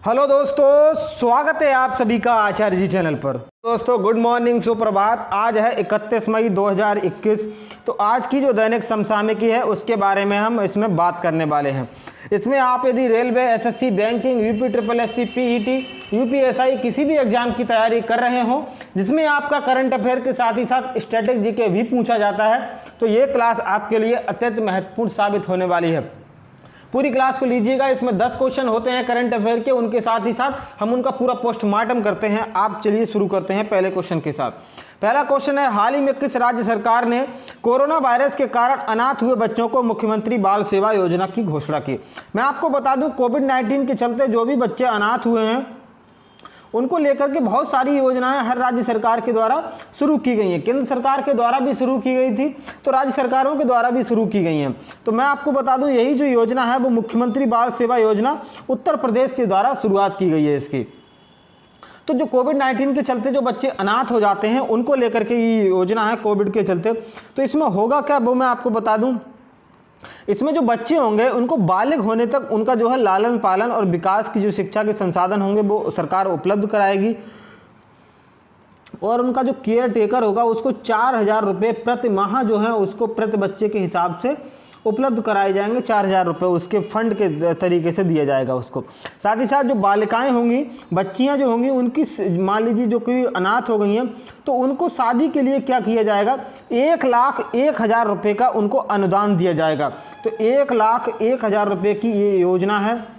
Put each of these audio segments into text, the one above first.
Hello दोस्तों, स्वागत है आप सभी का आचार्य जी चैनल पर। दोस्तों गुड मॉर्निंग, सुप्रभात। आज है 31 मई 2021। तो आज की जो दैनिक समसामयिकी है उसके बारे में हम इसमें बात करने वाले हैं। इसमें आप यदि railway, SSC, banking, UP triple SC, PET, UPSI किसी भी एग्जाम की तैयारी कर रहे हो जिसमें आपका करंट अफेयर के साथ ही साथ स्टैटिक जीके भी पूछा जाता है, तो ये क्लास आपके लिए अत्यंत महत्वपूर्ण साबित होने वाली है। पूरी क्लास को लीजिएगा। इसमें 10 क्वेश्चन होते हैं करंट अफेयर के, उनके साथ ही साथ हम उनका पूरा पोस्टमार्टम करते हैं। आप चलिए शुरू करते हैं पहले क्वेश्चन के साथ। पहला क्वेश्चन है, हाल ही में किस राज्य सरकार ने कोरोना वायरस के कारण अनाथ हुए बच्चों को मुख्यमंत्री बाल सेवा योजना की घोषणा की? मैं आपको बता दूं, कोविड-19 के चलते जो भी बच्चे अनाथ हुए हैं उनको लेकर के बहुत सारी योजनाएं हर राज्य सरकार के द्वारा शुरू की गई हैं। केंद्र सरकार के द्वारा भी शुरू की गई थी, तो राज्य सरकारों के द्वारा भी शुरू की गई हैं। तो मैं आपको बता दूं, यही जो योजना है वो मुख्यमंत्री बाल सेवा योजना उत्तर प्रदेश के द्वारा शुरुआत की गई है इसकी। तो जो कोविड-19 के चलते जो बच्चे अनाथ हो जाते हैं उनको लेकर के ये योजना है कोविड के चलते। तो इसमें होगा क्या वो मैं आपको बता दूं। इसमें जो बच्चे होंगे उनको बालिग होने तक उनका जो है लालन पालन और विकास की जो शिक्षा के संसाधन होंगे वो सरकार उपलब्ध कराएगी, और उनका जो केयर टेकर होगा उसको 4,000 रुपये प्रति माह जो है उसको प्रति बच्चे के हिसाब से उपलब्ध कराए जाएंगे। 4,000 रुपये उसके फंड के तरीके से दिया जाएगा उसको। साथ ही साथ जो बालिकाएं होंगी, बच्चियां जो होंगी, उनकी मान लीजिए जो कोई अनाथ हो गई हैं तो उनको शादी के लिए क्या किया जाएगा, 1,01,000 रुपये का उनको अनुदान दिया जाएगा। तो 1,01,000 रुपये की ये योजना है।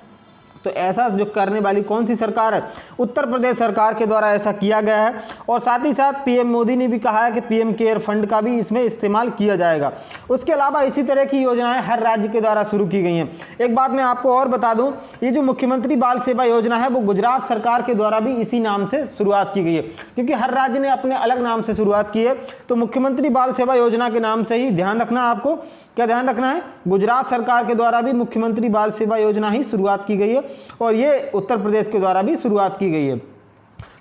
तो ऐसा जो करने वाली कौन सी सरकार है? उत्तर प्रदेश सरकार के द्वारा ऐसा किया गया है। और साथ ही साथ पीएम मोदी ने भी कहा है कि पीएम केयर फंड का भी इसमें इस्तेमाल किया जाएगा। उसके अलावा इसी तरह की योजनाएं हर राज्य के द्वारा शुरू की गई हैं। एक बात मैं आपको और बता दूं, ये जो मुख्यमंत्री बाल सेवा योजना है वो गुजरात सरकार के द्वारा भी इसी नाम से शुरुआत की गई है, क्योंकि हर राज्य ने अपने अलग नाम से शुरुआत की है। तो मुख्यमंत्री बाल सेवा योजना के नाम से ही ध्यान रखना, आपको क्या ध्यान रखना है, गुजरात सरकार के द्वारा भी मुख्यमंत्री बाल सेवा योजना ही शुरुआत की गई है, और ये उत्तर प्रदेश के द्वारा भी शुरुआत की गई है।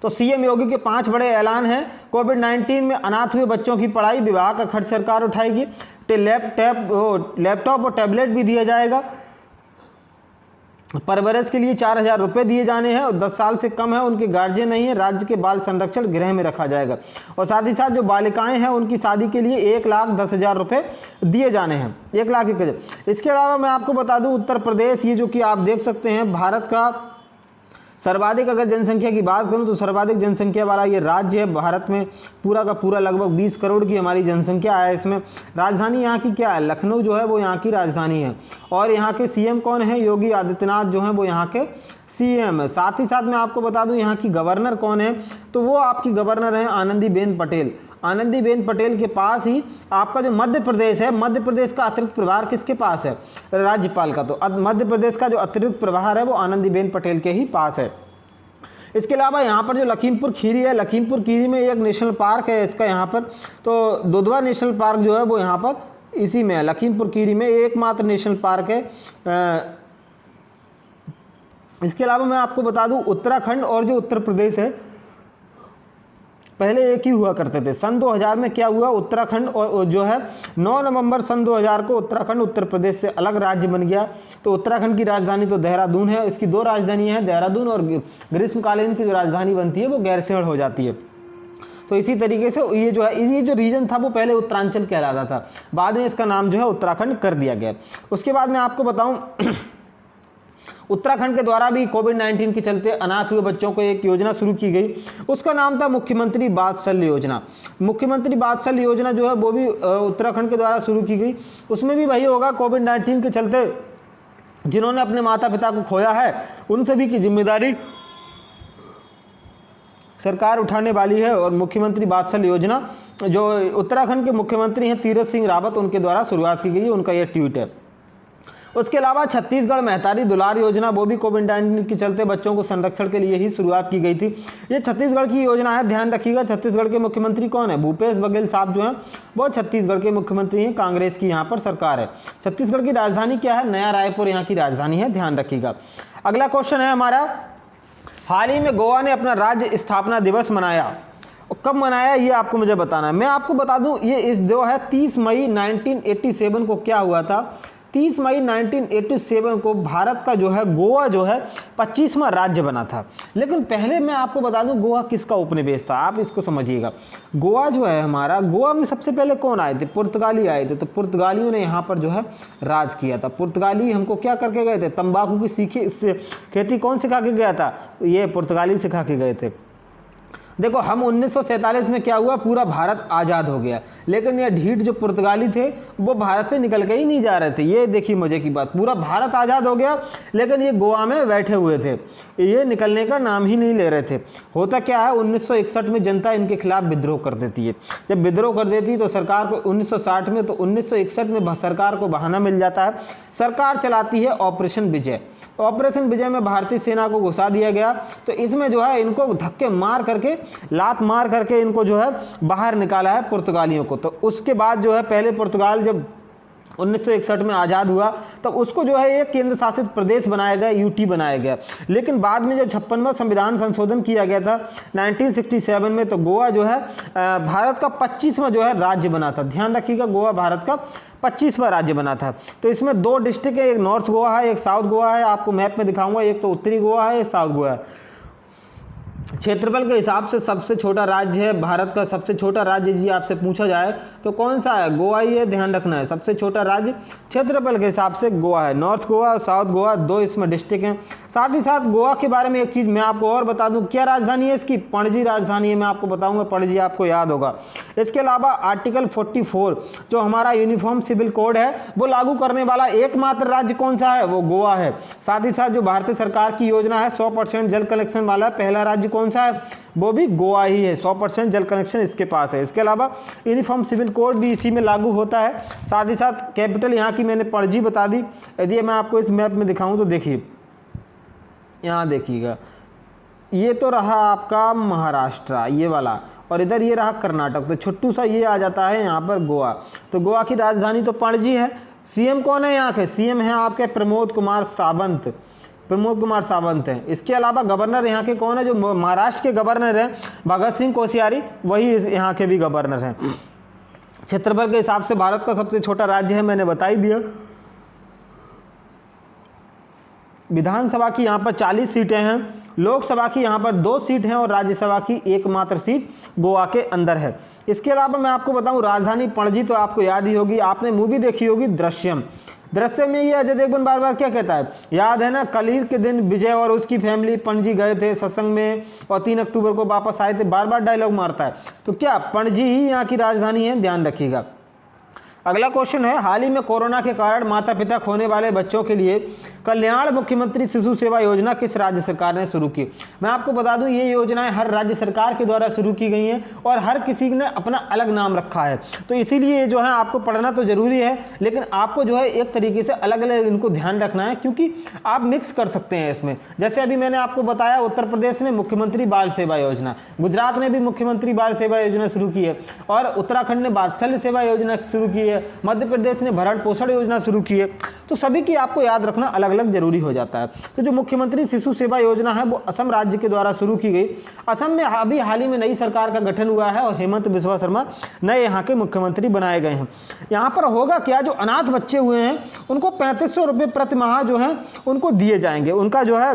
तो सीएम योगी के 5 बड़े ऐलान हैं। कोविड-19 में अनाथ हुए बच्चों की पढ़ाई, विवाह का खर्च सरकार उठाएगी। लैपटॉप और टैबलेट भी दिया जाएगा। परवरिश के लिए 4,000 रुपये दिए जाने हैं, और 10 साल से कम है उनके गार्जियन नहीं है, राज्य के बाल संरक्षण गृह में रखा जाएगा। और साथ ही साथ जो बालिकाएं हैं उनकी शादी के लिए 1,10,000 रुपये दिए जाने हैं, 1,01,000। इसके अलावा मैं आपको बता दूं, उत्तर प्रदेश, ये जो कि आप देख सकते हैं, भारत का सर्वाधिक अगर जनसंख्या की बात करूं तो सर्वाधिक जनसंख्या वाला ये राज्य है भारत में। पूरा का पूरा लगभग 20 करोड़ की हमारी जनसंख्या है। इसमें राजधानी यहाँ की क्या है, लखनऊ जो है वो यहाँ की राजधानी है। और यहाँ के सीएम कौन है, योगी आदित्यनाथ जो है वो यहाँ के सीएम है। साथ ही साथ मैं आपको बता दूं यहाँ की गवर्नर कौन है, तो वो आपकी गवर्नर है आनंदीबेन पटेल। आनंदीबेन पटेल के पास ही आपका जो मध्य प्रदेश है, मध्य प्रदेश का अतिरिक्त प्रभार किसके पास है, राज्यपाल का। तो मध्य प्रदेश का जो अतिरिक्त प्रभार है वो आनंदीबेन पटेल के ही पास है। इसके अलावा यहाँ पर जो लखीमपुर खीरी है, लखीमपुर खीरी में एक नेशनल पार्क है इसका यहाँ पर। तो दुधवा नेशनल पार्क जो है वो यहाँ पर इसी में है, लखीमपुर खीरी में एकमात्र नेशनल पार्क है। इसके अलावा मैं आपको बता दूं, उत्तराखंड और जो उत्तर प्रदेश है पहले एक ही हुआ करते थे। सन 2000 में क्या हुआ, उत्तराखंड और जो है 9 नवंबर सन 2000 को उत्तराखंड उत्तर प्रदेश से अलग राज्य बन गया। तो उत्तराखंड की राजधानी तो देहरादून है, इसकी 2 राजधानियां हैं, देहरादून, और ग्रीष्मकालीन की जो राजधानी बनती है वो गैरसैंण हो जाती है। तो इसी तरीके से ये जो है, ये जो रीजन था वो पहले उत्तरांचल कहलाता था, बाद में इसका नाम जो है उत्तराखंड कर दिया गया। उसके बाद मैं आपको बताऊं उत्तराखंड के द्वारा भी कोविड-19 के चलते अनाथ हुए बच्चों को एक योजना शुरू की गई, उसका नाम था मुख्यमंत्री वात्सल्य योजना। मुख्यमंत्री वात्सल्य योजना जो है वो भी उत्तराखंड के द्वारा शुरू की गई। उसमें भी वही होगा, कोविड-19 के चलते जिन्होंने अपने माता पिता को खोया है उन सभी की जिम्मेदारी सरकार उठाने वाली है। और मुख्यमंत्री वात्सल्य योजना जो उत्तराखंड के मुख्यमंत्री हैं तीरथ सिंह रावत, उनके द्वारा शुरुआत की गई है, उनका यह ट्वीट है। उसके अलावा छत्तीसगढ़ महतारी दुलार योजना, वो भी कोविड-19 के चलते बच्चों को संरक्षण के लिए ही शुरुआत की गई थी। ये छत्तीसगढ़ की योजना है, ध्यान रखिएगा। छत्तीसगढ़ के मुख्यमंत्री कौन है, भूपेश बघेल साहब जो हैं वो छत्तीसगढ़ के मुख्यमंत्री हैं, कांग्रेस की यहाँ पर सरकार है। छत्तीसगढ़ की राजधानी क्या है, नया रायपुर यहाँ की राजधानी है, ध्यान रखिएगा। अगला क्वेश्चन है हमारा, हाल ही में गोवा ने अपना राज्य स्थापना दिवस मनाया, कब मनाया ये आपको मुझे बताना है। मैं आपको बता दूं, ये इस जो है 30 मई 1987 को क्या हुआ था, 30 मई 1987 को भारत का जो है गोवा जो है 25वां राज्य बना था। लेकिन पहले मैं आपको बता दूं गोवा किसका उपनिवेश था, आप इसको समझिएगा। गोवा जो है हमारा, गोवा में सबसे पहले कौन आए थे? पुर्तगाली आए थे। तो पुर्तगालियों ने यहाँ पर जो है राज किया था। पुर्तगाली हमको क्या करके गए थे? तंबाकू की खेती कौन सिखा के गया था? ये पुर्तगाली सिखा के गए थे। देखो हम 1947 में क्या हुआ, पूरा भारत आज़ाद हो गया, लेकिन ये ढीठ जो पुर्तगाली थे वो भारत से निकल के ही नहीं जा रहे थे। ये देखिए मजे की बात, पूरा भारत आज़ाद हो गया लेकिन ये गोवा में बैठे हुए थे, ये निकलने का नाम ही नहीं ले रहे थे। होता क्या है, 1961 में जनता इनके खिलाफ विद्रोह कर देती है। जब विद्रोह कर देती है तो सरकार को 1960 में, तो 1961 में सरकार को बहाना मिल जाता है, सरकार चलाती है ऑपरेशन विजय। ऑपरेशन विजय में भारतीय सेना को घुसा दिया गया। तो इसमें जो है इनको धक्के मार करके, लात मार करके इनको जो है बाहर निकाला है पुर्तगालियों को। तो उसके बाद जो है पहले पुर्तगाल जब 1961 में आज़ाद हुआ तब उसको जो है एक केंद्र शासित प्रदेश बनाया गया, यूटी बनाया गया। लेकिन बाद में जब 56वां संविधान संशोधन किया गया था 1967 में, तो गोवा जो है भारत का 25वां जो है राज्य बना था। ध्यान रखिएगा, गोवा भारत का 25वां राज्य बना था। तो इसमें 2 डिस्ट्रिक्ट है, एक नॉर्थ गोवा है, एक साउथ गोवा है। आपको मैप में दिखाऊंगा, एक तो उत्तरी गोवा है, एक साउथ गोवा है। क्षेत्रफल के हिसाब से सबसे छोटा राज्य है भारत का। सबसे छोटा राज्य जी आपसे पूछा जाए तो कौन सा है? गोवा ही है, ध्यान रखना है। सबसे छोटा राज्य क्षेत्रफल के हिसाब से गोवा है। नॉर्थ गोवा और साउथ गोवा 2 इसमें डिस्ट्रिक्ट हैं। साथ ही साथ गोवा के बारे में एक चीज़ मैं आपको और बता दूं, क्या राजधानी है इसकी? पणजी राजधानी है, मैं आपको बताऊंगा, पणजी आपको याद होगा। इसके अलावा आर्टिकल 44 जो हमारा यूनिफॉर्म सिविल कोड है वो लागू करने वाला एकमात्र राज्य कौन सा है? वो गोवा है। साथ ही साथ जो भारतीय सरकार की योजना है 100% जल कलेक्शन वाला, पहला राज्य कौन सा है? वो भी गोवा ही है। 100% जल कनेक्शन इसके पास है। इसके अलावा यूनिफॉर्म सिविल कोड भी इसी में लागू होता है। साथ ही साथ कैपिटल यहाँ की मैंने पणजी बता दी। यदि मैं आपको इस मैप में दिखाऊं तो देखिए, यहाँ देखिएगा, ये तो रहा आपका महाराष्ट्र ये वाला, और इधर ये रहा कर्नाटक। तो छोटू सा ये आ जाता है यहाँ पर गोवा। तो गोवा की राजधानी तो पणजी है। सीएम कौन है यहाँ के? सीएम है आपके प्रमोद कुमार सावंत। प्रमोद कुमार सावंत हैं। इसके अलावा गवर्नर यहाँ के कौन है? जो महाराष्ट्र के गवर्नर हैं भगत सिंह कोश्यारी, वही यहाँ के भी गवर्नर हैं। क्षेत्रफल के हिसाब से भारत का सबसे छोटा राज्य है, मैंने बता ही दिया। विधानसभा की यहाँ पर 40 सीटें हैं, लोकसभा की यहाँ पर 2 सीट हैं और राज्यसभा की एकमात्र सीट गोवा के अंदर है। इसके अलावा मैं आपको बताऊं, राजधानी पणजी तो आपको याद ही होगी, आपने मूवी देखी होगी दृश्यम। दृश्यम में ये अजय देवगन बार बार क्या कहता है, याद है ना, कल के दिन विजय और उसकी फैमिली पणजी गए थे सत्संग में और 3 अक्टूबर को वापस आए थे, बार बार डायलॉग मारता है। तो क्या पणजी ही यहाँ की राजधानी है? ध्यान रखिएगा। अगला क्वेश्चन है, हाल ही में कोरोना के कारण माता पिता खोने वाले बच्चों के लिए कल्याण मुख्यमंत्री शिशु सेवा योजना किस राज्य सरकार ने शुरू की? मैं आपको बता दूं, ये योजनाएं हर राज्य सरकार के द्वारा शुरू की गई हैं और हर किसी ने अपना अलग नाम रखा है। तो इसीलिए जो है आपको पढ़ना तो जरूरी है, लेकिन आपको जो है एक तरीके से अलग अलग इनको ध्यान रखना है, क्योंकि आप मिक्स कर सकते हैं इसमें। जैसे अभी मैंने आपको बताया, उत्तर प्रदेश ने मुख्यमंत्री बाल सेवा योजना, गुजरात ने भी मुख्यमंत्री बाल सेवा योजना शुरू की है, और उत्तराखंड ने वात्सल्य सेवा योजना शुरू की है, मध्य प्रदेश ने भरण पोषण योजना शुरू की है। तो सभी की आपको याद रखना अलग अलग जरूरी हो जाता है। तो जो मुख्यमंत्री शिशु सेवा योजना है वो असम राज्य के द्वारा शुरू की गई। असम में अभी हाल ही में नई सरकार का गठन हुआ है और हेमंत बिस्वा शर्मा नए यहाँ के मुख्यमंत्री बनाए गए हैं। यहाँ पर होगा क्या, जो अनाथ बच्चे हुए हैं उनको 3500 रुपये प्रति माह जो है उनको दिए जाएंगे, उनका जो है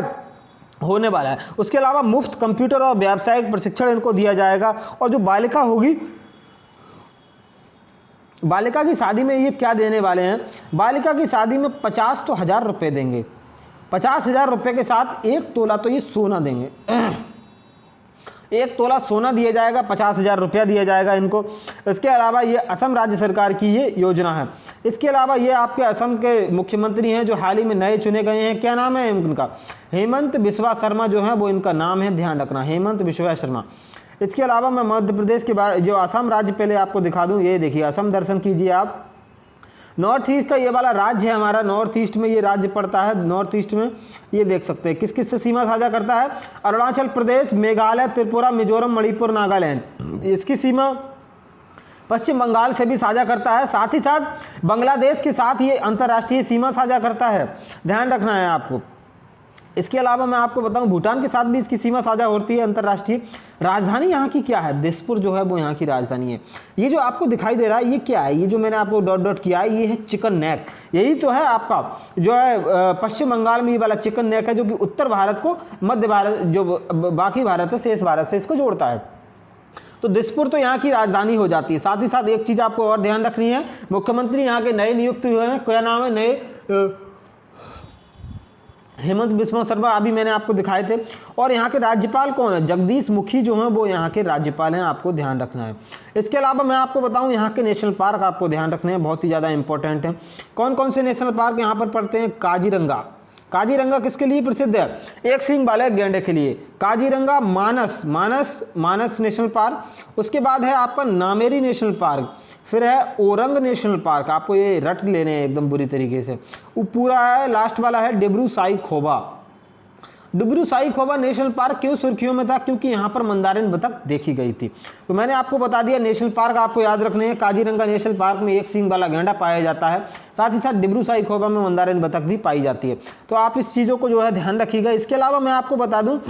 होने वाला है। उसके अलावा मुफ्त कंप्यूटर और व्यावसायिक प्रशिक्षण इनको दिया जाएगा। और जो बालिका होगी, बालिका की शादी में ये क्या देने वाले हैं, बालिका की शादी में 50,000 रुपये देंगे। 50,000 रुपये के साथ 1 तोला तो ये सोना देंगे। 1 तोला सोना दिया जाएगा, 50,000 रुपया दिया जाएगा इनको। इसके अलावा ये असम राज्य सरकार की ये योजना है। इसके अलावा ये आपके असम के मुख्यमंत्री हैं जो हाल ही में नए चुने गए हैं, क्या नाम है इनका? हेमंत बिस्वा शर्मा जो है वो इनका नाम है, ध्यान रखना, हेमंत बिस्वा शर्मा। इसके अलावा मैं मध्य प्रदेश के बारे, जो असम राज्य पहले आपको दिखा दूं, ये देखिए असम दर्शन कीजिए आप। नॉर्थ ईस्ट का ये वाला राज्य है हमारा, नॉर्थ ईस्ट में ये राज्य पड़ता है। नॉर्थ ईस्ट में ये देख सकते हैं किस किस से सीमा साझा करता है, अरुणाचल प्रदेश, मेघालय, त्रिपुरा, मिजोरम, मणिपुर, नागालैंड। इसकी सीमा पश्चिम बंगाल से भी साझा करता है, साथ ही साथ बांग्लादेश के साथ ये अंतर्राष्ट्रीय सीमा साझा करता है, ध्यान रखना है आपको। इसके अलावा मैं आपको बताऊं भूटान के साथ भी इसकी सीमा साझा होती है अंतर्राष्ट्रीय। राजधानी यहाँ की क्या है, दिसपुर जो है वो यहाँ की राजधानी है। ये जो आपको दिखाई दे रहा है ये क्या है, ये जो मैंने आपको डॉट डॉट किया है ये है चिकन नेक। यही तो है आपका जो है पश्चिम बंगाल में ये वाला चिकन नेक है, जो कि उत्तर भारत को मध्य भारत जो बाकी भारत है शेष भारत से इसको जोड़ता है। तो दिसपुर तो यहाँ की राजधानी हो जाती है। साथ ही साथ एक चीज आपको और ध्यान रखनी है, मुख्यमंत्री यहाँ के नए नियुक्त हुए हैं, क्या नाम है, नए हेमंत बिस्वा शर्मा, अभी मैंने आपको दिखाए थे। और यहाँ के राज्यपाल कौन है, जगदीश मुखी जो हैं वो यहाँ के राज्यपाल हैं, आपको ध्यान रखना है। इसके अलावा मैं आपको बताऊँ यहाँ के नेशनल पार्क आपको ध्यान रखने हैं, बहुत ही ज़्यादा इंपॉर्टेंट है। कौन कौन से नेशनल पार्क यहाँ पर पड़ते हैं, काजीरंगा। काजीरंगा किसके लिए प्रसिद्ध है, एक सींग वाले गैंडे के लिए। काजीरंगा, मानस नेशनल पार्क, उसके बाद है आपका नामेरी नेशनल पार्क, फिर है ओरंग नेशनल पार्क, आपको ये रट लेने हैं एकदम बुरी तरीके से। वो पूरा है, लास्ट वाला है डिब्रू साईखोवा। डिब्रू साईखोवा नेशनल पार्क क्यों सुर्खियों में था, क्योंकि यहाँ पर मंदारिन बतख देखी गई थी। तो मैंने आपको बता दिया नेशनल पार्क आपको याद रखने हैं। काजीरंगा नेशनल पार्क में एक सींग वाला गैंडा पाया जाता है, साथ ही साथ डिब्रू साईखोवा में मंदारिन बतख भी पाई जाती है। तो आप इस चीज़ों को जो है ध्यान रखिएगा। इसके अलावा मैं आपको बता दूँ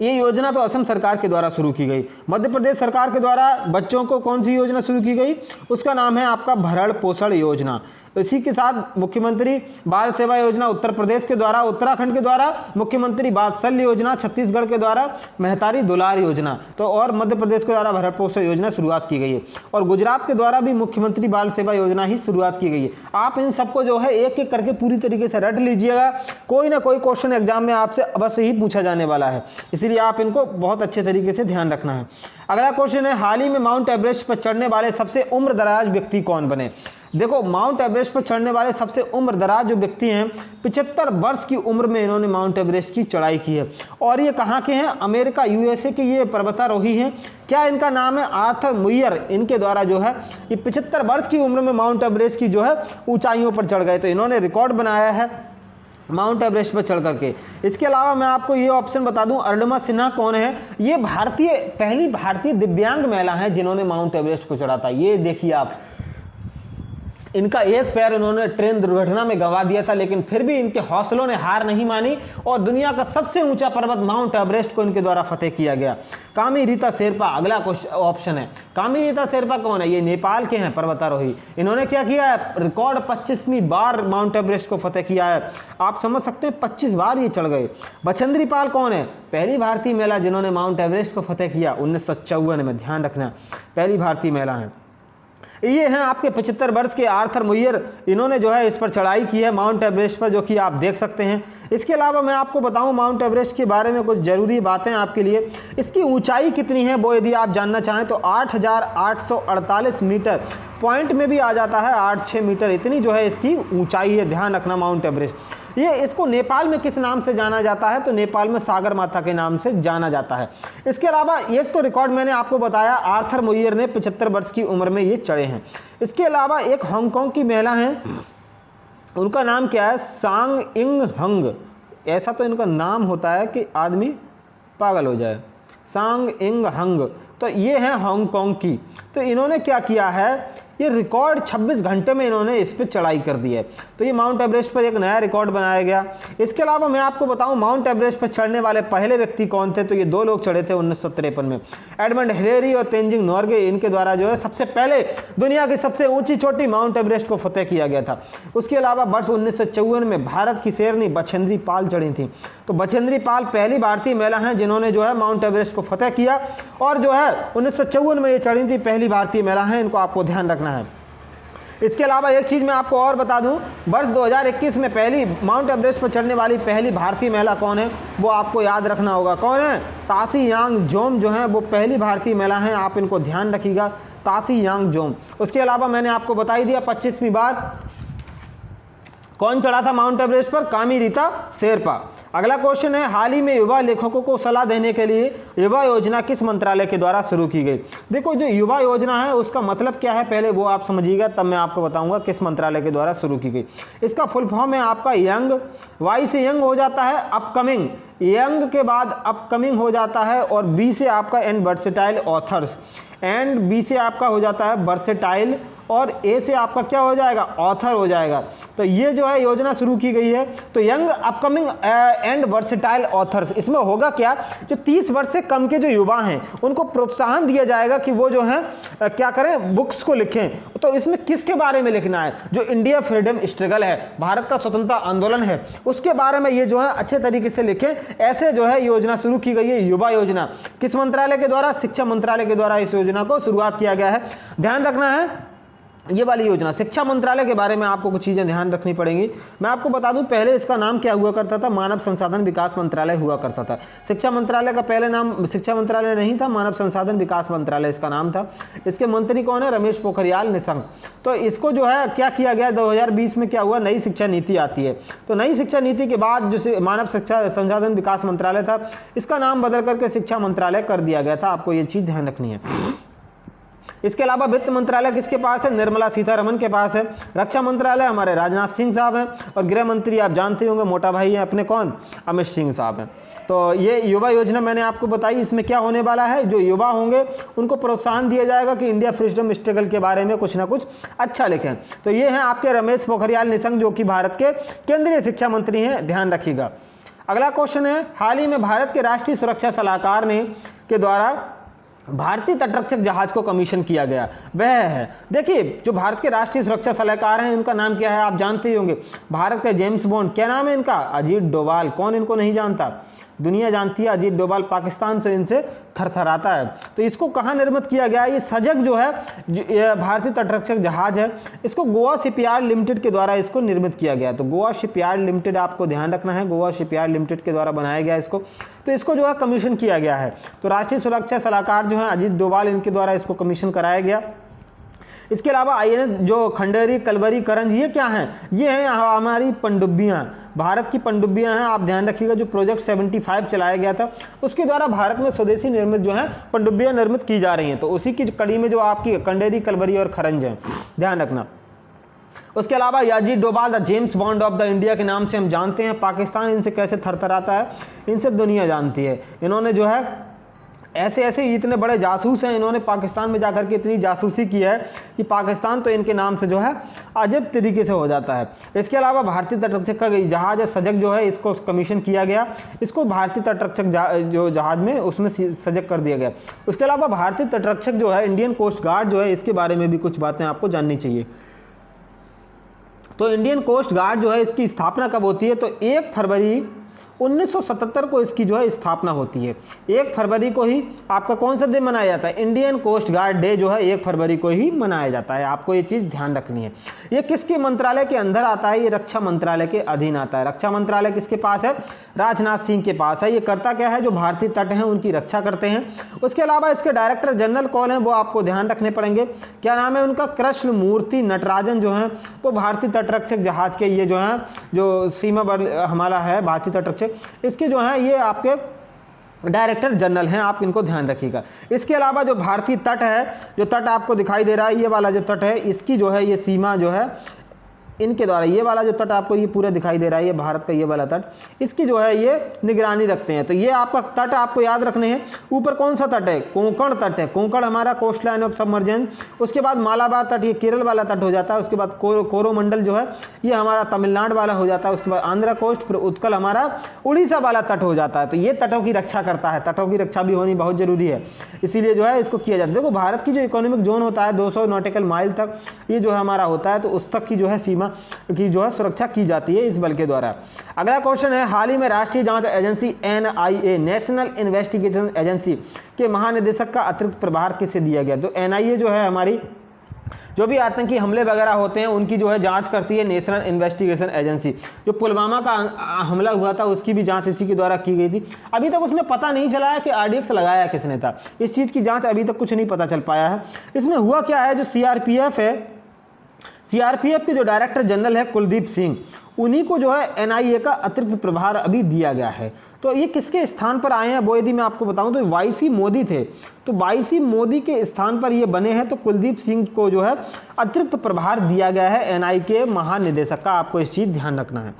ये योजना तो असम सरकार के द्वारा शुरू की गई। मध्य प्रदेश सरकार के द्वारा बच्चों को कौन सी योजना शुरू की गई, उसका नाम है आपका भरण पोषण योजना। इसी के साथ मुख्यमंत्री बाल सेवा योजना उत्तर प्रदेश के द्वारा, उत्तराखंड के द्वारा मुख्यमंत्री वात्सल्य योजना, छत्तीसगढ़ के द्वारा महतारी दुलार योजना, तो और मध्य प्रदेश के द्वारा भरण पोषण योजना शुरुआत की गई है। और गुजरात के द्वारा भी मुख्यमंत्री बाल सेवा योजना ही शुरुआत की गई है। आप इन सबको जो है एक एक करके पूरी तरीके से रट लीजिएगा, कोई ना कोई क्वेश्चन एग्जाम में आपसे अवश्य ही पूछा जाने वाला है, इसीलिए आप इनको बहुत अच्छे तरीके से ध्यान रखना है। अगला क्वेश्चन है, हाल ही में माउंट एवरेस्ट पर चढ़ने वाले सबसे उम्रदराज व्यक्ति कौन बने। देखो माउंट एवरेस्ट पर चढ़ने वाले सबसे उम्रदराज जो व्यक्ति हैं, 75 वर्ष की उम्र में इन्होंने माउंट एवरेस्ट की चढ़ाई की है। और ये कहाँ के हैं, अमेरिका यूएसए के ये पर्वतारोही हैं। क्या इनका नाम है, आर्थर मुयर। इनके द्वारा जो है ये 75 वर्ष की उम्र में माउंट एवरेस्ट की जो है ऊंचाइयों पर चढ़ गए, तो इन्होंने रिकॉर्ड बनाया है माउंट एवरेस्ट पर चढ़ करके। इसके अलावा मैं आपको ये ऑप्शन बता दूं, अरुणिमा सिन्हा कौन है, ये पहली भारतीय दिव्यांग महिला है जिन्होंने माउंट एवरेस्ट को चढ़ा था। ये देखिए आप, इनका एक पैर इन्होंने ट्रेन दुर्घटना में गंवा दिया था, लेकिन फिर भी इनके हौसलों ने हार नहीं मानी और दुनिया का सबसे ऊंचा पर्वत माउंट एवरेस्ट को इनके द्वारा फतेह किया गया। कामी रीता शेरपा अगला ऑप्शन है। कामी रीता शेरपा कौन है, ये नेपाल के हैं पर्वतारोही। इन्होंने क्या किया है, रिकॉर्ड 25वीं बार माउंट एवरेस्ट को फतेह किया है। आप समझ सकते हैं 25 बार ये चढ़ गए। बछेंद्री पाल कौन है, पहली भारतीय महिला जिन्होंने माउंट एवरेस्ट को फतेह किया 1954 में, ध्यान रखना पहली भारतीय महिला है। ये हैं आपके 75 वर्ष के आर्थर मुयर, इन्होंने जो है इस पर चढ़ाई की है माउंट एवरेस्ट पर, जो कि आप देख सकते हैं। इसके अलावा मैं आपको बताऊं माउंट एवरेस्ट के बारे में कुछ ज़रूरी बातें आपके लिए। इसकी ऊंचाई कितनी है वो यदि आप जानना चाहें तो 8,848 मीटर, पॉइंट में भी आ जाता है 8-6 मीटर, इतनी जो है इसकी ऊंचाई है, ध्यान रखना माउंट एवरेस्ट। ये इसको नेपाल में किस नाम से जाना जाता है, तो नेपाल में सागर माता के नाम से जाना जाता है। इसके अलावा एक तो रिकॉर्ड मैंने आपको बताया, आर्थर मुयर ने 75 वर्ष की उम्र में ये चढ़े हैं। इसके अलावा एक हांगकांग की महिला हैं, उनका नाम क्या है, सांग इंग हंग। ऐसा तो इनका नाम होता है कि आदमी पागल हो जाए, सांग इंग हंग। तो ये हैं हांगकांग की। तो इन्होंने क्या किया है, ये रिकॉर्ड 26 घंटे में इन्होंने इस पर चढ़ाई कर दी है। तो ये माउंट एवरेस्ट पर एक नया रिकॉर्ड बनाया गया। इसके अलावा मैं आपको बताऊं माउंट एवरेस्ट पर चढ़ने वाले पहले व्यक्ति कौन थे, तो ये 2 लोग चढ़े थे 1953 में, एडमंड हिलेरी और तेंजिंग नोर्गे। इनके द्वारा जो है सबसे पहले दुनिया की सबसे ऊंची चोटी माउंट एवरेस्ट को फतेह किया गया था। उसके अलावा वर्ष 1954 में भारत की शेरनी बछेंद्री पाल चढ़ी थी। तो बछेंद्री पाल पहली भारतीय महिला हैं जिन्होंने जो है माउंट एवरेस्ट को फतेह किया, और जो है 1954 में ये चढ़ी थी, पहली भारतीय महिला हैं, इनको आपको ध्यान रखना है। इसके अलावा एक चीज मैं आपको और बता दूं, वर्ष 2021 में पहली माउंट एवरेस्ट पर चढ़ने वाली पहली भारतीय महिला कौन है, वो आपको याद रखना होगा। कौन है, तासी यांग जोम जो है वो पहली भारतीय महिला हैं, आप इनको ध्यान रखिएगा, तासी यांग जोम। उसके अलावा मैंने आपको बता ही दिया 25वीं बार कौन चढ़ा था माउंट एवरेस्ट पर, कामी रीता शेरपा। अगला क्वेश्चन है, हाल ही में युवा लेखकों को सलाह देने के लिए युवा योजना किस मंत्रालय के द्वारा शुरू की गई। देखो जो युवा योजना है उसका मतलब क्या है पहले वो आप समझिएगा, तब मैं आपको बताऊंगा किस मंत्रालय के द्वारा शुरू की गई। इसका फुल फॉर्म है आपका यंग, वाई से यंग हो जाता है अपकमिंग, यंग के बाद अपकमिंग हो जाता है, और बी से आपका and versatile authors, and B से आपका हो जाता है वर्सेटाइल और ए से आपका क्या हो जाएगा, ऑथर हो जाएगा। तो ये जो है योजना शुरू की गई है। तो young upcoming and versatile authors, इसमें होगा क्या, जो 30 वर्ष से कम के जो युवा हैं उनको प्रोत्साहन दिया जाएगा कि वो जो है क्या करें, बुक्स को लिखें। तो इसमें किसके बारे में लिखना है, जो इंडिया फ्रीडम स्ट्रगल है, भारत का स्वतंत्रता आंदोलन है, उसके बारे में ये जो है अच्छे तरीके से लिखें। ऐसे जो है योजना शुरू की गई है, युवा योजना। किस मंत्रालय के द्वारा, शिक्षा मंत्रालय के द्वारा इस योजना को शुरुआत किया गया है। ध्यान रखना है ये वाली योजना, शिक्षा मंत्रालय के बारे में आपको कुछ चीज़ें ध्यान रखनी पड़ेंगी। मैं आपको बता दूं, पहले इसका नाम क्या हुआ करता था, मानव संसाधन विकास मंत्रालय हुआ करता था। शिक्षा मंत्रालय का पहले नाम शिक्षा मंत्रालय नहीं था, मानव संसाधन विकास मंत्रालय इसका नाम था। इसके मंत्री कौन है, रमेश पोखरियाल निशंक। तो इसको जो है क्या किया गया, 2020 में क्या हुआ, नई शिक्षा नीति आती है। तो नई शिक्षा नीति के बाद जो मानव शिक्षा संसाधन विकास मंत्रालय था, इसका नाम बदल करके शिक्षा मंत्रालय कर दिया गया था। आपको ये चीज़ ध्यान रखनी है। इसके अलावा वित्त मंत्रालय किसके पास है, निर्मला सीतारमण के पास है। रक्षा मंत्रालय हमारे राजनाथ सिंह साहब हैं, और गृह मंत्री आप जानते होंगे मोटा भाई हैं अपने, कौन, अमित सिंह साहब हैं। तो ये युवा योजना मैंने आपको बताई, इसमें क्या होने वाला है, जो युवा होंगे उनको प्रोत्साहन दिया जाएगा कि इंडिया फ्रीडम स्ट्रगल के बारे में कुछ ना कुछ अच्छा लिखें। तो ये हैं आपके रमेश पोखरियाल निशंक, जो कि भारत के केंद्रीय शिक्षा मंत्री हैं, ध्यान रखिएगा। अगला क्वेश्चन है, हाल ही में भारत के राष्ट्रीय सुरक्षा सलाहकार ने के द्वारा भारतीय तटरक्षक जहाज को कमीशन किया गया, वह है, देखिए जो भारत के राष्ट्रीय सुरक्षा सलाहकार हैं उनका नाम क्या है, आप जानते ही होंगे, भारत के जेम्स बॉन्ड। क्या नाम है इनका, अजीत डोभाल। कौन इनको नहीं जानता, दुनिया जानती है। अजीत डोभाल पाकिस्तान से इनसे थरथराता है। तो इसको कहाँ निर्मित किया गया है, ये सजग जो है भारतीय तटरक्षक जहाज है, इसको गोवा शिपयार्ड लिमिटेड के द्वारा इसको निर्मित किया गया। तो गोवा शिपयार्ड लिमिटेड आपको ध्यान रखना है, गोवा शिपयार्ड लिमिटेड के द्वारा बनाया गया इसको। तो इसको जो है कमीशन किया गया है। तो राष्ट्रीय सुरक्षा सलाहकार जो है अजीत डोभाल, इनके द्वारा इसको कमीशन कराया गया। इसके अलावा INS जो खंडेरी, कलवरी, करंज, ये क्या हैं, ये हैं हमारी पनडुब्बियाँ, भारत की पनडुब्बियाँ हैं। आप ध्यान रखिएगा, जो प्रोजेक्ट 75 चलाया गया था उसके द्वारा भारत में स्वदेशी निर्मित जो है पनडुब्बियाँ निर्मित की जा रही हैं। तो उसी की कड़ी में जो आपकी खंडेरी, कलवरी और खरंज हैं, ध्यान रखना। उसके अलावा Ajit Doval the James bond of the India के नाम से हम जानते हैं। पाकिस्तान इनसे कैसे थरथराता है, इनसे दुनिया जानती है। इन्होंने जो है ऐसे ऐसे इतने बड़े जासूस हैं, इन्होंने पाकिस्तान में जाकर के इतनी जासूसी की है कि पाकिस्तान तो इनके नाम से जो है अजब तरीके से हो जाता है। इसके अलावा भारतीय तटरक्षक का जहाज है सजग जो है, इसको कमीशन किया गया, इसको भारतीय तटरक्षक जो जहाज में उसमें सजग कर दिया गया। उसके अलावा भारतीय तटरक्षक जो है, इंडियन कोस्ट गार्ड जो है, इसके बारे में भी कुछ बातें आपको जाननी चाहिए। तो इंडियन कोस्ट गार्ड जो है, इसकी स्थापना कब होती है, तो 1 फरवरी 1977 को इसकी जो है स्थापना होती है। 1 फरवरी को ही आपका कौन सा दिन मनाया जाता है, इंडियन कोस्ट गार्ड डे जो है 1 फरवरी को ही मनाया जाता है। आपको ये चीज़ ध्यान रखनी है। ये किसके मंत्रालय के अंदर आता है, ये रक्षा मंत्रालय के अधीन आता है। रक्षा मंत्रालय किसके पास है, राजनाथ सिंह के पास है। ये करता क्या है, जो भारतीय तट हैं उनकी रक्षा करते हैं। उसके अलावा इसके डायरेक्टर जनरल कौन है, वो आपको ध्यान रखने पड़ेंगे। क्या नाम है उनका, कृष्ण मूर्ति नटराजन जो है, वो भारतीय तटरक्षक जहाज के ये जो है, जो सीमा बल हमारा है भारतीय तटरक्षक, इसके जो है ये आपके डायरेक्टर जनरल हैं। आप इनको ध्यान रखिएगा। इसके अलावा जो भारतीय तट है, जो तट आपको दिखाई दे रहा है, ये वाला जो तट है, इसकी जो है ये सीमा जो है इनके द्वारा, ये वाला जो तट आपको ये पूरा दिखाई दे रहा है, ये भारत का ये वाला तट, इसकी जो है ये निगरानी रखते हैं। तो ये आपका तट आपको याद रखने हैं। ऊपर कौन सा तट है, कोंकण तट है, कोंकण हमारा कोस्ट लाइन ऑफ सबमर्जेंस। उसके बाद मालाबार तट, ये केरल वाला तट हो जाता है। उसके बाद कोरोमंडल जो है ये हमारा तमिलनाडु वाला हो जाता है। उसके बाद आंध्र कोस्ट, फिर उत्कल हमारा उड़ीसा वाला तट हो जाता है। तो ये तटों की रक्षा करता है, तटों की रक्षा भी होनी बहुत जरूरी है, इसीलिए जो है इसको किया जाता है। देखो भारत की जो इकोनॉमिक जोन होता है 200 नॉटिकल माइल तक ये जो है हमारा होता है, तो उस तक की जो है सीमा की जो है सुरक्षा की जाती है इस बल के द्वारा। अगला क्वेश्चन है, हाल ही में राष्ट्रीय जांच agency NIA national investigation agency के महानिदेशक का अतिरिक्त प्रभार किसे दिया गया। तो NIA जो है हमारी जो भी आतंकी हमले वगैरह होते हैं उनकी जो है जांच करती है नेशनल इन्वेस्टिगेशन एजेंसी। जो पुलवामा का हमला हुआ था उसकी भी जांच इसी के द्वारा की गई थी। अभी तक उसमें पता नहीं चला है कि RDX लगाया किसने था, इस चीज़ की जांच अभी तक कुछ नहीं पता चल पाया है। इसमें हुआ क्या है, जो CRPF है, CRPF के जो डायरेक्टर जनरल है कुलदीप सिंह, उन्हीं को जो है NIA का अतिरिक्त प्रभार अभी दिया गया है। तो ये किसके स्थान पर आए हैं वो यदि मैं आपको बताऊं तो YC मोदी थे। तो YC मोदी के स्थान पर ये बने हैं, तो कुलदीप सिंह को जो है अतिरिक्त प्रभार दिया गया है NIA के महानिदेशक का। आपको इस चीज़ ध्यान रखना है।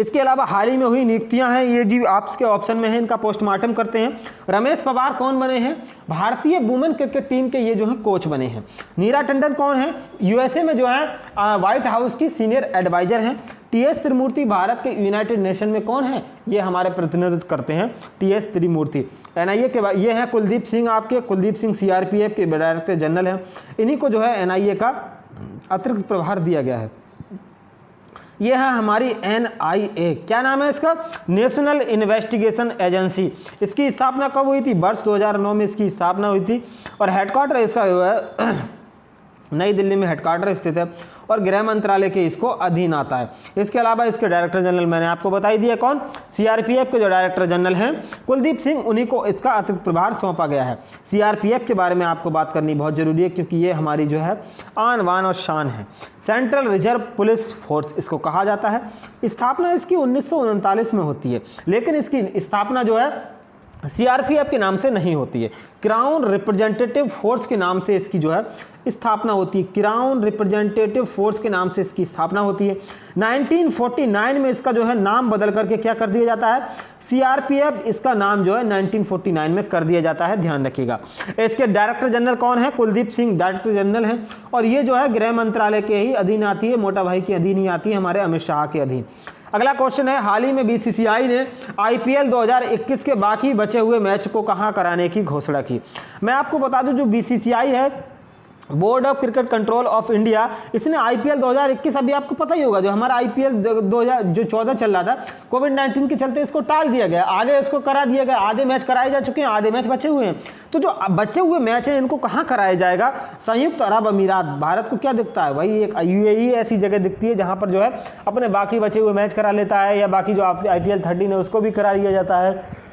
इसके अलावा हाल ही में हुई नियुक्तियां हैं, ये जी आपके ऑप्शन में है, इनका पोस्टमार्टम करते हैं। रमेश पवार कौन बने हैं? भारतीय वुमेन क्रिकेट टीम के ये जो है कोच बने हैं। नीरा टंडन कौन है? यूएसए में जो है व्हाइट हाउस की सीनियर एडवाइजर हैं। टीएस त्रिमूर्ति भारत के यूनाइटेड नेशन में कौन है? ये हमारे प्रतिनिधित्व करते हैं टीएस त्रिमूर्ति। एनआईए के ये हैं कुलदीप सिंह, आपके कुलदीप सिंह सीआरपीएफ के डायरेक्टर जनरल हैं। इन्हीं को जो है एनआईए का अतिरिक्त प्रभार दिया गया है। ये है हमारी एनआईए, क्या नाम है इसका? National investigation agency. इसकी स्थापना कब हुई थी? वर्ष 2009 में इसकी स्थापना हुई थी और हेडक्वार्टर इसका जो है नई दिल्ली में हेडक्वार्टर स्थित है और गृह मंत्रालय के इसको अधीन आता है। इसके अलावा इसके डायरेक्टर जनरल मैंने आपको बताई दिया कौन? सीआरपीएफ के जो डायरेक्टर जनरल हैं कुलदीप सिंह, उन्हीं को इसका अतिरिक्त प्रभार सौंपा गया है। सीआरपीएफ के बारे में आपको बात करनी बहुत जरूरी है क्योंकि ये हमारी जो है आन बान और शान है। सेंट्रल रिजर्व पुलिस फोर्स इसको कहा जाता है। स्थापना इसकी 1939 में होती है, लेकिन इसकी स्थापना जो है सीआरपीएफ के नाम से नहीं होती है, क्राउन रिप्रेजेंटेटिव फोर्स के नाम से इसकी जो है स्थापना होती है। क्राउन रिप्रेजेंटेटिव फोर्स के नाम से इसकी स्थापना होती है। 1949 में इसका जो है नाम बदल करके क्या कर दिया जाता है? सीआरपीएफ इसका नाम जो है 1949 में कर दिया जाता है, ध्यान रखिएगा। इसके डायरेक्टर जनरल कौन है? कुलदीप सिंह डायरेक्टर जनरल हैं और ये जो है गृह मंत्रालय के ही अधीन आती है, मोटा भाई के अधीन ही आती है, हमारे अमित शाह के अधीन। अगला क्वेश्चन है, हाल ही में बीसीसीआई ने आईपीएल 2021 के बाकी बचे हुए मैच को कहां कराने की घोषणा की? मैं आपको बता दूं, जो बीसीसीआई है, board of cricket control of India, इसने आईपीएल 2021, अभी आपको पता ही होगा, जो हमारा आईपीएल 2014 चल रहा था, कोविड-19 के चलते इसको टाल दिया गया, आगे इसको करा दिया गया। आधे मैच कराए जा चुके हैं, आधे मैच बचे हुए हैं। तो जो बचे हुए मैच हैं इनको कहाँ कराया जाएगा? संयुक्त अरब अमीरात। भारत को क्या दिखता है? वही एक यूएई ऐसी जगह दिखती है जहाँ पर जो है अपने बाकी बचे हुए मैच करा लेता है, या बाकी जो आईपीएल 13 है उसको भी करा लिया जाता है।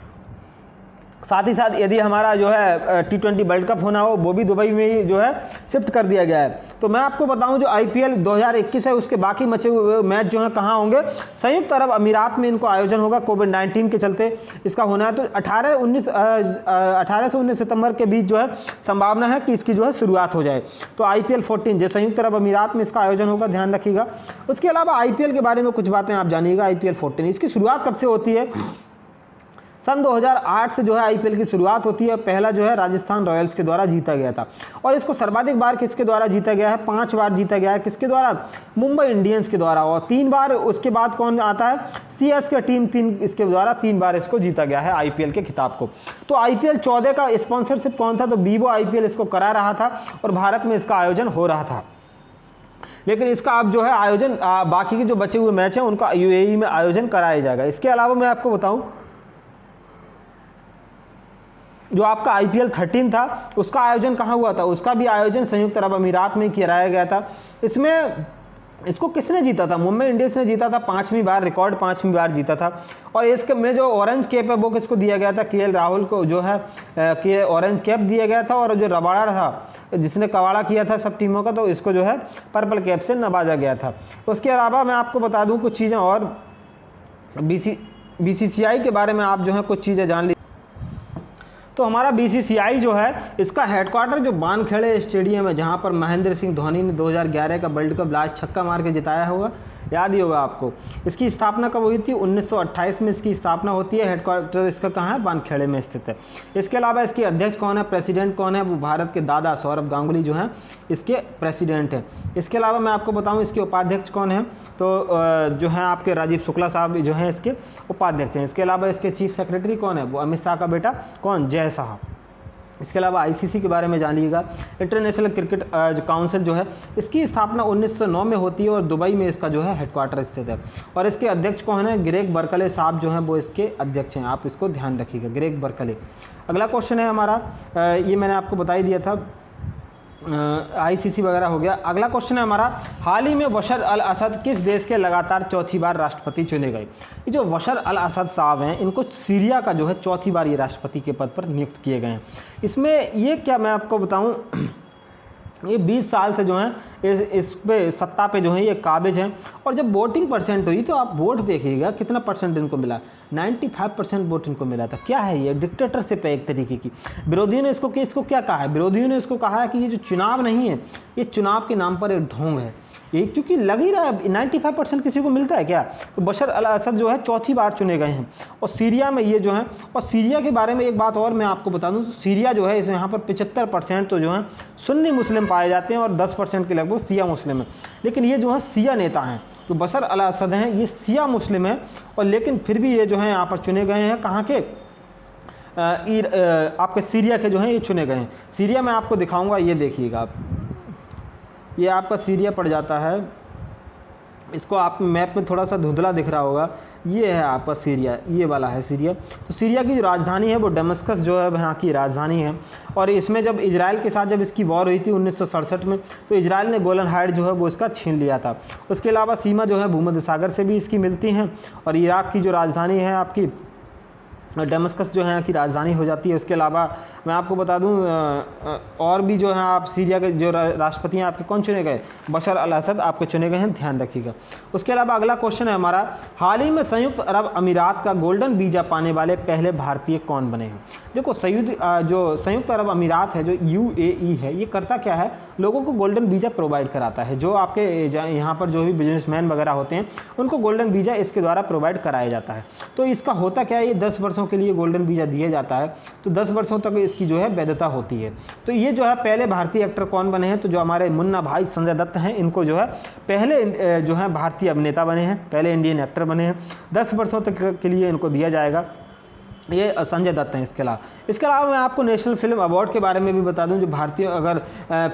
साथ ही साथ यदि हमारा जो है T20 वर्ल्ड कप होना हो, वो भी दुबई में ही जो है शिफ्ट कर दिया गया है। तो मैं आपको बताऊं, जो आईपीएल 2021 है उसके बाकी बचे हुए मैच जो है कहाँ होंगे? संयुक्त अरब अमीरात में इनको आयोजन होगा। कोविड-19 के चलते इसका होना है। तो 18 से 19 सितंबर के बीच जो है संभावना है कि इसकी जो है शुरुआत हो जाए। तो आईपीएल 14 जो संयुक्त अरब अमीरात में इसका आयोजन होगा, ध्यान रखिएगा। उसके अलावा आईपीएल के बारे में कुछ बातें आप जानिएगा। आईपीएल 14 इसकी शुरुआत कब से होती है? सन 2008 से जो है आईपीएल की शुरुआत होती है। पहला जो है राजस्थान रॉयल्स के द्वारा जीता गया था और इसको सर्वाधिक बार किसके द्वारा जीता गया है? 5 बार जीता गया है। किसके द्वारा? मुंबई इंडियंस के द्वारा। और 3 बार उसके बाद कौन आता है? सीएसके टीम 3 इसके द्वारा 3 बार इसको जीता गया है आईपीएल के खिताब को। तो आईपीएल 14 का स्पॉन्सरशिप कौन था? तो वीवो आईपीएल इसको करा रहा था और भारत में इसका आयोजन हो रहा था। लेकिन इसका अब जो है आयोजन बाकी के जो बचे हुए मैच हैं उनका यूएई में आयोजन कराया जाएगा। इसके अलावा मैं आपको बताऊं, जो आपका आईपीएल 13 था उसका आयोजन कहाँ हुआ था? उसका भी आयोजन संयुक्त अरब अमीरात में कराया गया था। इसमें इसको किसने जीता था? मुंबई इंडियंस ने जीता था 5वीं बार, रिकॉर्ड 5वीं बार जीता था। और इसके में जो ऑरेंज कैप है वो किसको दिया गया था? केएल राहुल को जो है कि ऑरेंज कैप दिया गया था। और जो रबाड़ा था, जिसने कवाड़ा किया था सब टीमों का, तो इसको जो है पर्पल कैप से नवाजा गया था। उसके अलावा मैं आपको बता दूँ कुछ चीज़ें और बीसीसीआई के बारे में आप जो है कुछ चीज़ें जान ली। तो हमारा बीसीसीआई जो है इसका हेडक्वार्टर जो वानखेड़े स्टेडियम है, जहां पर महेंद्र सिंह धोनी ने 2011 का वर्ल्ड कप लास्ट छक्का मार के जिताया होगा, याद ही होगा आपको। इसकी स्थापना कब हुई थी? 1928 में इसकी स्थापना होती है। हेडक्वार्टर इसका कहाँ है? वानखेड़े में स्थित है। इसके अलावा इसके अध्यक्ष कौन है? प्रेसिडेंट कौन है? वो भारत के दादा सौरभ गांगुली जो हैं इसके प्रेसिडेंट हैं। इसके अलावा मैं आपको बताऊं इसके उपाध्यक्ष कौन है? तो जो हैं आपके राजीव शुक्ला साहब जो हैं इसके उपाध्यक्ष हैं। इसके अलावा इसके चीफ सेक्रेटरी कौन है? वो अमित शाह का बेटा कौन? जय साहब। इसके अलावा आईसीसी के बारे में जानिएगा। इंटरनेशनल क्रिकेट काउंसिल जो है इसकी स्थापना 1909 में होती है और दुबई में इसका जो है हेडक्वार्टर स्थित है। और इसके अध्यक्ष कौन है? ग्रेग बर्कले साहब जो हैं वो इसके अध्यक्ष हैं, आप इसको ध्यान रखिएगा, ग्रेग बर्कले। अगला क्वेश्चन है हमारा, ये मैंने आपको बता ही दिया था, आईसीसी वगैरह हो गया। अगला क्वेश्चन है हमारा, हाल ही में बशर अल असद किस देश के लगातार चौथी बार राष्ट्रपति चुने गए? ये जो बशर अल असद साहब हैं इनको सीरिया का जो है चौथी बार ये राष्ट्रपति के पद पर नियुक्त किए गए हैं। इसमें ये क्या मैं आपको बताऊं, ये 20 साल से जो हैं इस पे सत्ता पे जो है ये काबिज हैं। और जब वोटिंग परसेंट हुई तो आप वोट देखिएगा कितना परसेंट इनको मिला, 95% वोट इनको मिला था। क्या है ये? डिक्टेटरशिप है एक तरीके की। विरोधियों ने इसको क्या कहा है? विरोधियों ने इसको कहा है कि ये जो चुनाव नहीं है, ये चुनाव के नाम पर एक ढोंग है। ये क्योंकि लग ही रहा है 95% किसी को मिलता है क्या। तो बशर अल असद जो है चौथी बार चुने गए हैं। और सीरिया में ये जो है, और सीरिया के बारे में एक बात और मैं आपको बता दूं, सीरिया जो है इस यहाँ पर 75% तो जो है सुन्नी मुस्लिम पाए जाते हैं और 10% के लगभग शिया मुस्लिम हैं। लेकिन ये जो है शिया नेता हैं, जो बशर अल असद हैं, ये शिया मुस्लिम हैं, और लेकिन फिर भी ये जो है यहाँ पर चुने गए हैं। कहाँ के? आपके सीरिया के जो हैं ये चुने गए हैं। सीरिया में आपको दिखाऊंगा, ये देखिएगा आप, ये आपका सीरिया पड़ जाता है। इसको आप मैप में थोड़ा सा धुंधला दिख रहा होगा, ये है आपका सीरिया, ये वाला है सीरिया। तो सीरिया की जो राजधानी है वो दमिश्कस जो है यहाँ की राजधानी है। और इसमें जब इजराइल के साथ जब इसकी वॉर हुई थी 1967 में, तो इजराइल ने गोलन हाइट जो है वो इसका छीन लिया था। उसके अलावा सीमा जो है भूमध्य सागर से भी इसकी मिलती हैं। और इराक की जो राजधानी है आपकी दमिश्कस जो है यहाँ की राजधानी हो जाती है। उसके अलावा मैं आपको बता दूं और भी जो है आप सीरिया के जो राष्ट्रपति हैं आपके कौन चुने गए? बशर अल असद आपके चुने गए हैं, ध्यान रखिएगा। उसके अलावा अगला क्वेश्चन है हमारा, हाल ही में संयुक्त अरब अमीरात का गोल्डन वीज़ा पाने वाले पहले भारतीय कौन बने हैं? देखो जो संयुक्त अरब अमीरात है, जो UAE है, ये करता क्या है, लोगों को गोल्डन वीज़ा प्रोवाइड कराता है। जो आपके यहाँ पर जो भी बिजनेसमैन वगैरह होते हैं उनको गोल्डन वीज़ा इसके द्वारा प्रोवाइड कराया जाता है। तो इसका होता क्या है, ये 10 वर्षों के लिए गोल्डन वीज़ा दिया जाता है। तो 10 वर्षों तक इसकी जो है वैधता होती है। तो ये जो है पहले भारतीय एक्टर कौन बने हैं? तो जो हमारे मुन्ना भाई संजय दत्त हैं, इनको जो है पहले जो है भारतीय अभिनेता बने हैं, पहले इंडियन एक्टर बने हैं। 10 वर्षों तक के लिए इनको दिया जाएगा, ये संजय दत्त हैं। इसके अलावा मैं आपको नेशनल फिल्म अवार्ड के बारे में भी बता दूं। जो भारतीय अगर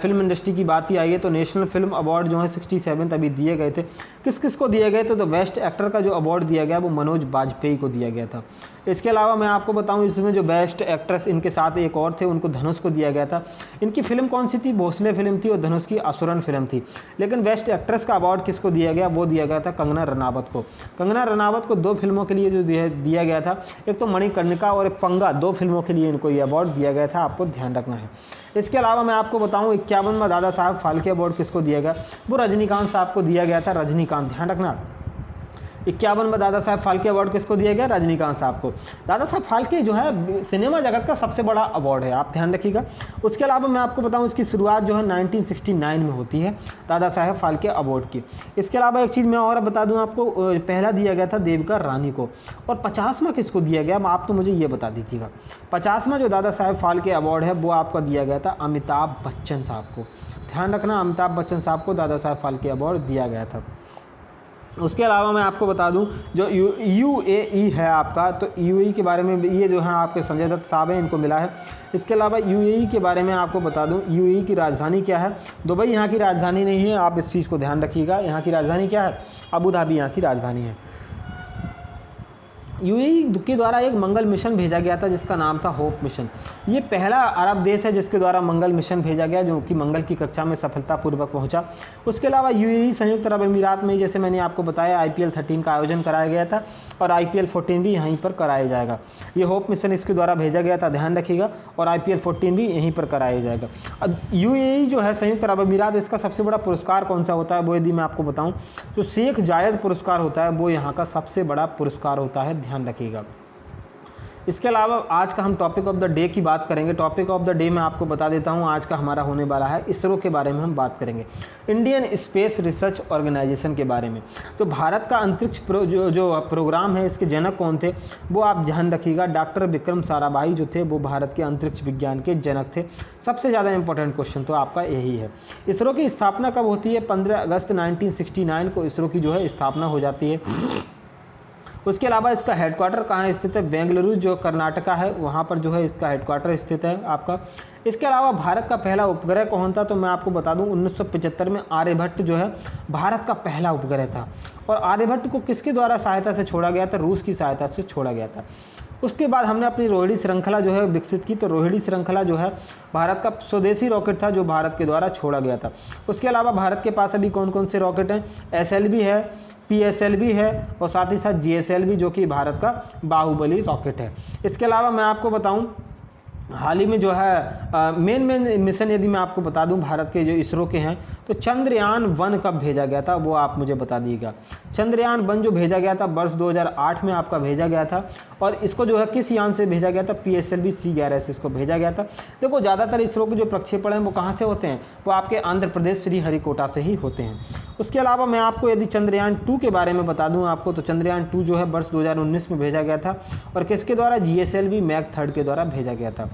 फिल्म इंडस्ट्री की बात ही आई है तो नेशनल फिल्म अवार्ड जो है 67 अभी दिए गए थे। किस किस को दिए गए थे? तो बेस्ट एक्टर का जो अवार्ड दिया गया वो मनोज बाजपेयी को दिया गया था। इसके अलावा मैं आपको बताऊं, इसमें जो बेस्ट एक्ट्रेस इनके साथ एक और थे, उनको धनुष को दिया गया था। इनकी फिल्म कौन सी थी? भोसले फिल्म थी, और धनुष की असुरन फिल्म थी। लेकिन बेस्ट एक्ट्रेस का अवार्ड किसको दिया गया? वो दिया गया था कंगना रनावत को। कंगना रनावत को 2 फिल्मों के लिए जो दिया गया था, एक तो मणिकर्णिका और एक पंगा, 2 फिल्मों के लिए इनको ये अवार्ड दिया गया था, आपको ध्यान रखना है। इसके अलावा मैं आपको बताऊं 51वां दादा साहब फाल्के अवार्ड किसको दिया गया? वो रजनीकांत साहब को दिया गया था, रजनीकांत, ध्यान रखना। 51वां दादा साहब फाल्के अवार्ड किसको दिया गया? रजनीकांत साहब को। दादा साहब फाल्के जो है सिनेमा जगत का सबसे बड़ा अवार्ड है, आप ध्यान रखिएगा। उसके अलावा मैं आपको बताऊं इसकी शुरुआत जो है 1969 में होती है, दादा साहब फाल्के अवार्ड की। इसके अलावा एक चीज़ मैं और बता दूं आपको, पहला दिया गया था देविका रानी को, और 50वां किसको दिया गया? आप तो मुझे ये बता दीजिएगा। 50वां जो दादा साहब फाल्के अवार्ड है वो आपका दिया गया था अमिताभ बच्चन साहब को, ध्यान रखना। अमिताभ बच्चन साहब को दादा साहब फाल्के अवार्ड दिया गया था। उसके अलावा मैं आपको बता दूं जो UAE है आपका, तो UAE के बारे में ये जो है आपके संजय दत्त साहब हैं, इनको मिला है। इसके अलावा UAE के बारे में आपको बता दूं, UAE की राजधानी क्या है? दुबई यहाँ की राजधानी नहीं है, आप इस चीज़ को ध्यान रखिएगा। यहाँ की राजधानी क्या है? अबू धाबी यहाँ की राजधानी है। UAE के द्वारा एक मंगल मिशन भेजा गया था जिसका नाम था होप मिशन। ये पहला अरब देश है जिसके द्वारा मंगल मिशन भेजा गया, जो कि मंगल की कक्षा में सफलतापूर्वक पहुंचा। उसके अलावा UAE संयुक्त अरब अमीरात में, जैसे मैंने आपको बताया, IPL 13 का आयोजन कराया गया था, और IPL 14 भी यहीं पर कराया जाएगा। ये होप मिशन इसके द्वारा भेजा गया था, ध्यान रखिएगा, और IPL 14 भी यहीं पर कराया जाएगा। अब UAE जो है संयुक्त अरब अमीरात, इसका सबसे बड़ा पुरस्कार कौन सा होता है? वो यदि मैं आपको बताऊँ, जो शेख जायद पुरस्कार होता है वो यहाँ का सबसे बड़ा पुरस्कार होता है, ध्यान रखिएगा। इसके अलावा आज का हम टॉपिक ऑफ द डे की बात करेंगे। टॉपिक ऑफ द डे मैं आपको बता देता हूं, आज का हमारा होने वाला है इसरो के बारे में हम बात करेंगे, इंडियन स्पेस रिसर्च ऑर्गेनाइजेशन के बारे में। तो भारत का अंतरिक्ष जो प्रोग्राम है, इसके जनक कौन थे? वो आप ध्यान रखिएगा, डॉक्टर विक्रम साराभाई जो थे वो भारत के अंतरिक्ष विज्ञान के जनक थे। सबसे ज़्यादा इंपॉर्टेंट क्वेश्चन तो आपका यही है। इसरो की स्थापना कब होती है? 15 अगस्त 1969 को इसरो की जो है स्थापना हो जाती है। उसके अलावा इसका हेडक्वार्टर कहाँ स्थित है? बेंगलुरु जो कर्नाटका है, वहाँ पर जो है इसका हेडक्वार्टर स्थित है आपका। इसके अलावा भारत का पहला उपग्रह कौन था? तो मैं आपको बता दूं 1975 में आर्यभट्ट जो है भारत का पहला उपग्रह था। और आर्यभट्ट को किसके द्वारा सहायता से छोड़ा गया था? रूस की सहायता से छोड़ा गया था। उसके बाद हमने अपनी रोहिणी श्रृंखला जो है विकसित की। तो रोहिणी श्रृंखला जो है भारत का स्वदेशी रॉकेट था जो भारत के द्वारा छोड़ा गया था। उसके अलावा भारत के पास अभी कौन कौन से रॉकेट हैं? SLV है, PSLV है, और साथ ही साथ GSLV जो कि भारत का बाहुबली रॉकेट है। इसके अलावा मैं आपको बताऊं, हाल ही में जो है मेन मिशन यदि मैं आपको बता दूं भारत के जो इसरो के हैं, तो चंद्रयान 1 कब भेजा गया था वो आप मुझे बता दीजिएगा। चंद्रयान 1 जो भेजा गया था वर्ष 2008 में आपका भेजा गया था, और इसको जो है किस यान से भेजा गया था, PSLV C11 से इसको भेजा गया था। देखो ज़्यादातर इसरो के जो प्रक्षेपण हैं वो कहाँ से होते हैं, वो आपके आंध्र प्रदेश श्रीहरिकोटा से ही होते हैं। उसके अलावा मैं आपको यदि चंद्रयान 2 के बारे में बता दूं आपको, तो चंद्रयान 2 जो है वर्ष 2019 में भेजा गया था, और किसके द्वारा, GSLV Mag-3 के द्वारा भेजा गया था।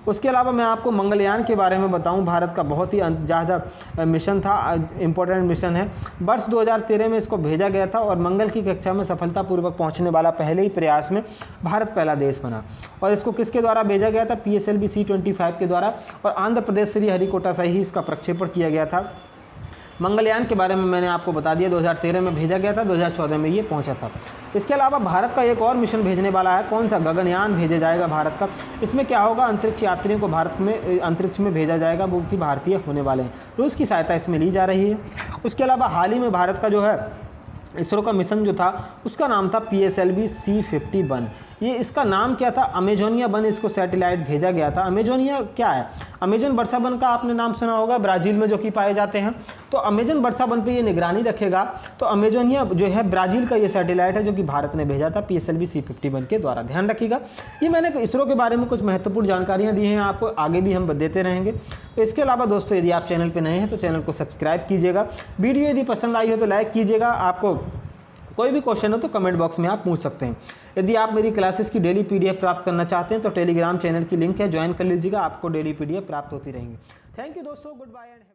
उसके अलावा मैं आपको मंगलयान के बारे में बताऊं, भारत का बहुत ही ज़्यादा मिशन था, इम्पोर्टेंट मिशन है। वर्ष 2013 में इसको भेजा गया था, और मंगल की कक्षा में सफलतापूर्वक पहुंचने वाला पहले ही प्रयास में भारत पहला देश बना। और इसको किसके द्वारा भेजा गया था, PSLV C-25 के द्वारा, और आंध्र प्रदेश श्रीहरिकोटा से ही इसका प्रक्षेपण किया गया था। मंगलयान के बारे में मैंने आपको बता दिया, 2013 में भेजा गया था, 2014 में ये पहुंचा था। इसके अलावा भारत का एक और मिशन भेजने वाला है, कौन सा, गगनयान भेजा जाएगा भारत का। इसमें क्या होगा, अंतरिक्ष यात्रियों को भारत में अंतरिक्ष में भेजा जाएगा, वो कि भारतीय होने वाले हैं। रूस की सहायता इसमें ली जा रही है। उसके अलावा हाल ही में भारत का जो है इसरो का मिशन जो था उसका नाम था PSLV C-51। ये इसका नाम क्या था, अमेजोनिया 1 इसको सैटेलाइट भेजा गया था। अमेजोनिया क्या है, अमेजन वर्षा वन का आपने नाम सुना होगा, ब्राज़ील में जो कि पाए जाते हैं। तो अमेजन वर्षा वन पे ये निगरानी रखेगा। तो अमेजोनिया जो है ब्राज़ील का ये सैटेलाइट है जो कि भारत ने भेजा था PSLV C-51 के द्वारा, ध्यान रखिएगा। ये मैंने इसरो के बारे में कुछ महत्वपूर्ण जानकारियाँ दी हैं आपको, आगे भी हम देते रहेंगे। तो इसके अलावा दोस्तों, यदि आप चैनल पर नए हैं तो चैनल को सब्सक्राइब कीजिएगा। वीडियो यदि पसंद आई हो तो लाइक कीजिएगा। आपको कोई भी क्वेश्चन हो तो कमेंट बॉक्स में आप पूछ सकते हैं। यदि आप मेरी क्लासेस की डेली PDF प्राप्त करना चाहते हैं तो टेलीग्राम चैनल की लिंक है, ज्वाइन कर लीजिएगा, आपको डेली PDF प्राप्त होती रहेंगी। थैंक यू दोस्तों, गुड बाय एंड